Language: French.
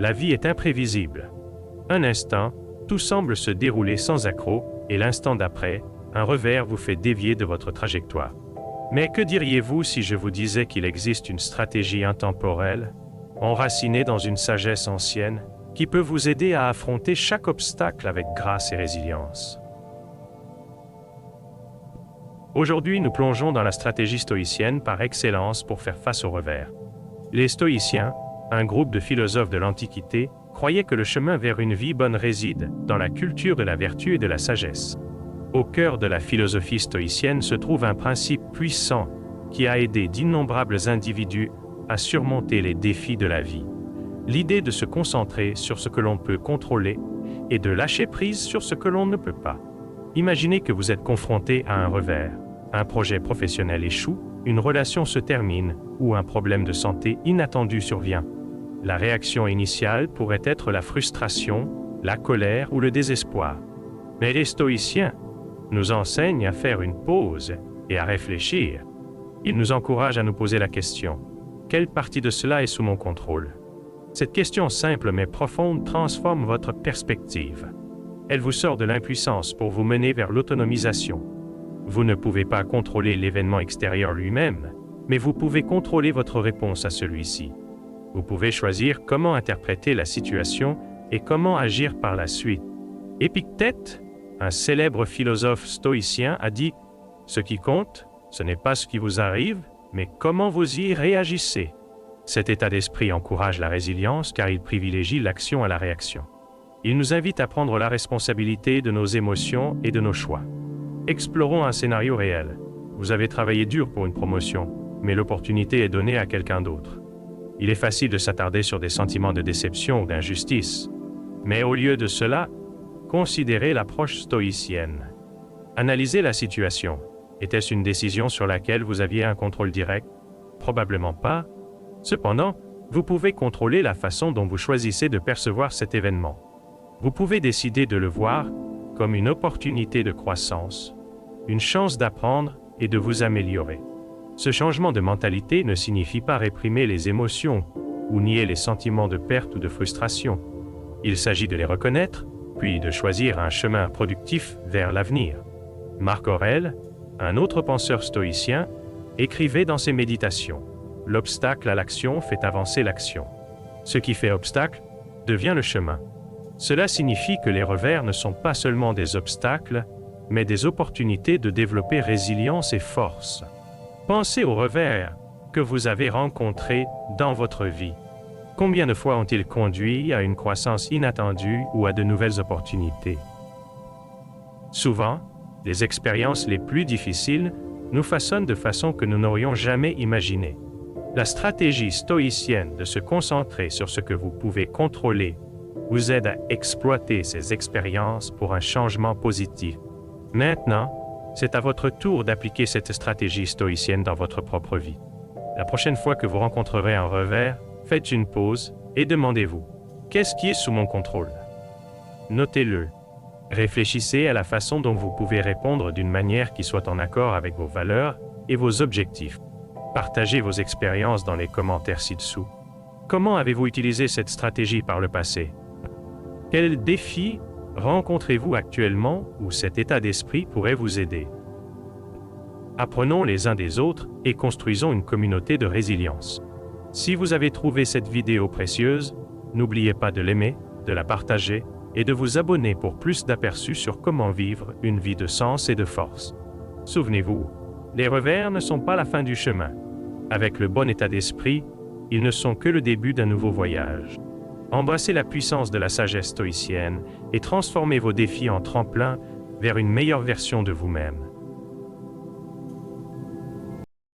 La vie est imprévisible. Un instant, tout semble se dérouler sans accroc, et l'instant d'après, un revers vous fait dévier de votre trajectoire. Mais que diriez-vous si je vous disais qu'il existe une stratégie intemporelle, enracinée dans une sagesse ancienne, qui peut vous aider à affronter chaque obstacle avec grâce et résilience? Aujourd'hui, nous plongeons dans la stratégie stoïcienne par excellence pour faire face au revers. Les stoïciens, un groupe de philosophes de l'Antiquité, croyaient que le chemin vers une vie bonne réside dans la culture de la vertu et de la sagesse. Au cœur de la philosophie stoïcienne se trouve un principe puissant qui a aidé d'innombrables individus à surmonter les défis de la vie. L'idée de se concentrer sur ce que l'on peut contrôler et de lâcher prise sur ce que l'on ne peut pas. Imaginez que vous êtes confronté à un revers. Un projet professionnel échoue, une relation se termine ou un problème de santé inattendu survient. La réaction initiale pourrait être la frustration, la colère ou le désespoir. Mais les stoïciens nous enseignent à faire une pause et à réfléchir. Ils nous encouragent à nous poser la question: quelle partie de cela est sous mon contrôle? Cette question simple mais profonde transforme votre perspective. Elle vous sort de l'impuissance pour vous mener vers l'autonomisation. Vous ne pouvez pas contrôler l'événement extérieur lui-même, mais vous pouvez contrôler votre réponse à celui-ci. Vous pouvez choisir comment interpréter la situation et comment agir par la suite. Épictète, un célèbre philosophe stoïcien, a dit « Ce qui compte, ce n'est pas ce qui vous arrive, mais comment vous y réagissez. » Cet état d'esprit encourage la résilience car il privilégie l'action à la réaction. Il nous invite à prendre la responsabilité de nos émotions et de nos choix. Explorons un scénario réel. Vous avez travaillé dur pour une promotion, mais l'opportunité est donnée à quelqu'un d'autre. Il est facile de s'attarder sur des sentiments de déception ou d'injustice. Mais au lieu de cela, considérez l'approche stoïcienne. Analysez la situation. Était-ce une décision sur laquelle vous aviez un contrôle direct? Probablement pas. Cependant, vous pouvez contrôler la façon dont vous choisissez de percevoir cet événement. Vous pouvez décider de le voir comme une opportunité de croissance, une chance d'apprendre et de vous améliorer. Ce changement de mentalité ne signifie pas réprimer les émotions ou nier les sentiments de perte ou de frustration. Il s'agit de les reconnaître, puis de choisir un chemin productif vers l'avenir. Marc Aurèle, un autre penseur stoïcien, écrivait dans ses méditations: « L'obstacle à l'action fait avancer l'action. Ce qui fait obstacle devient le chemin. » Cela signifie que les revers ne sont pas seulement des obstacles, mais des opportunités de développer résilience et force. Pensez aux revers que vous avez rencontrés dans votre vie. Combien de fois ont-ils conduit à une croissance inattendue ou à de nouvelles opportunités? Souvent, les expériences les plus difficiles nous façonnent de façon que nous n'aurions jamais imaginée. La stratégie stoïcienne de se concentrer sur ce que vous pouvez contrôler vous aide à exploiter ces expériences pour un changement positif. Maintenant, c'est à votre tour d'appliquer cette stratégie stoïcienne dans votre propre vie. La prochaine fois que vous rencontrerez un revers, faites une pause et demandez-vous: qu'est-ce qui est sous mon contrôle? Notez-le. Réfléchissez à la façon dont vous pouvez répondre d'une manière qui soit en accord avec vos valeurs et vos objectifs. Partagez vos expériences dans les commentaires ci-dessous. Comment avez-vous utilisé cette stratégie par le passé? Quels défis rencontrez-vous actuellement où cet état d'esprit pourrait vous aider? Apprenons les uns des autres et construisons une communauté de résilience. Si vous avez trouvé cette vidéo précieuse, n'oubliez pas de l'aimer, de la partager et de vous abonner pour plus d'aperçus sur comment vivre une vie de sens et de force. Souvenez-vous, les revers ne sont pas la fin du chemin. Avec le bon état d'esprit, ils ne sont que le début d'un nouveau voyage. Embrassez la puissance de la sagesse stoïcienne et transformez vos défis en tremplin vers une meilleure version de vous-même.